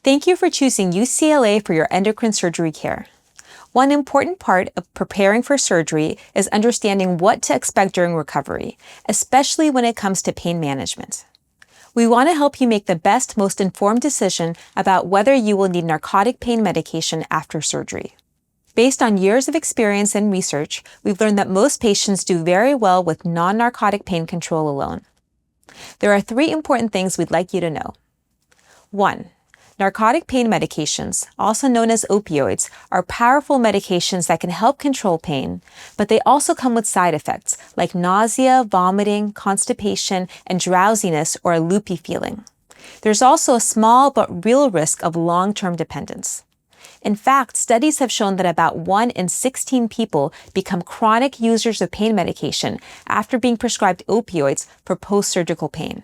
Thank you for choosing UCLA for your endocrine surgery care. One important part of preparing for surgery is understanding what to expect during recovery, especially when it comes to pain management. We want to help you make the best, most informed decision about whether you will need narcotic pain medication after surgery. Based on years of experience and research, we've learned that most patients do very well with non-narcotic pain control alone. There are 3 important things we'd like you to know. 1. Narcotic pain medications, also known as opioids, are powerful medications that can help control pain, but they also come with side effects like nausea, vomiting, constipation, and drowsiness or a loopy feeling. There's also a small but real risk of long-term dependence. In fact, studies have shown that about 1 in 16 people become chronic users of pain medication after being prescribed opioids for post-surgical pain.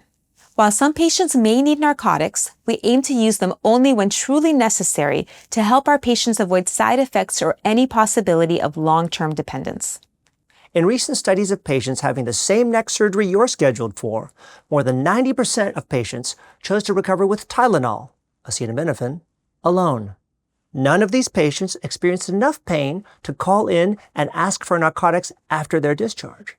While some patients may need narcotics, we aim to use them only when truly necessary to help our patients avoid side effects or any possibility of long-term dependence. In recent studies of patients having the same neck surgery you're scheduled for, more than 90% of patients chose to recover with Tylenol, acetaminophen, alone. None of these patients experienced enough pain to call in and ask for narcotics after their discharge.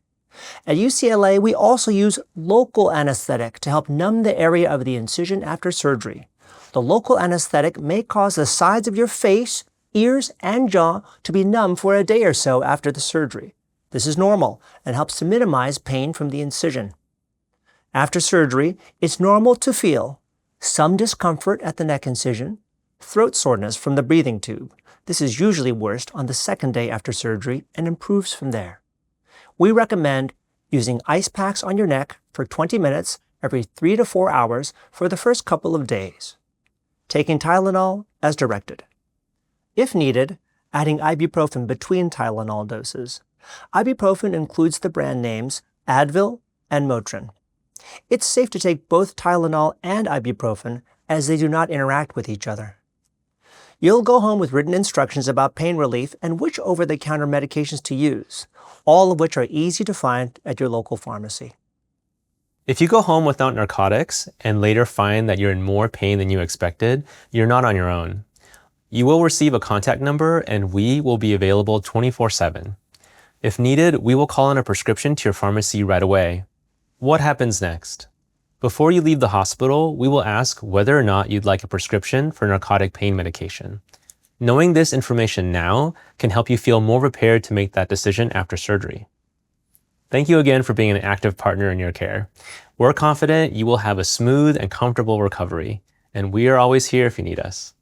At UCLA, we also use local anesthetic to help numb the area of the incision after surgery. The local anesthetic may cause the sides of your face, ears, and jaw to be numb for a day or so after the surgery. This is normal and helps to minimize pain from the incision. After surgery, it's normal to feel some discomfort at the neck incision, throat soreness from the breathing tube. This is usually worst on the 2nd day after surgery and improves from there. We recommend using ice packs on your neck for 20 minutes every 3 to 4 hours for the first couple of days. Taking Tylenol as directed. If needed, adding ibuprofen between Tylenol doses. Ibuprofen includes the brand names Advil and Motrin. It's safe to take both Tylenol and ibuprofen as they do not interact with each other. You'll go home with written instructions about pain relief and which over-the-counter medications to use, all of which are easy to find at your local pharmacy. If you go home without narcotics and later find that you're in more pain than you expected, you're not on your own. You will receive a contact number and we will be available 24/7. If needed, we will call in a prescription to your pharmacy right away. What happens next? Before you leave the hospital, we will ask whether or not you'd like a prescription for narcotic pain medication. Knowing this information now can help you feel more prepared to make that decision after surgery. Thank you again for being an active partner in your care. We're confident you will have a smooth and comfortable recovery, and we are always here if you need us.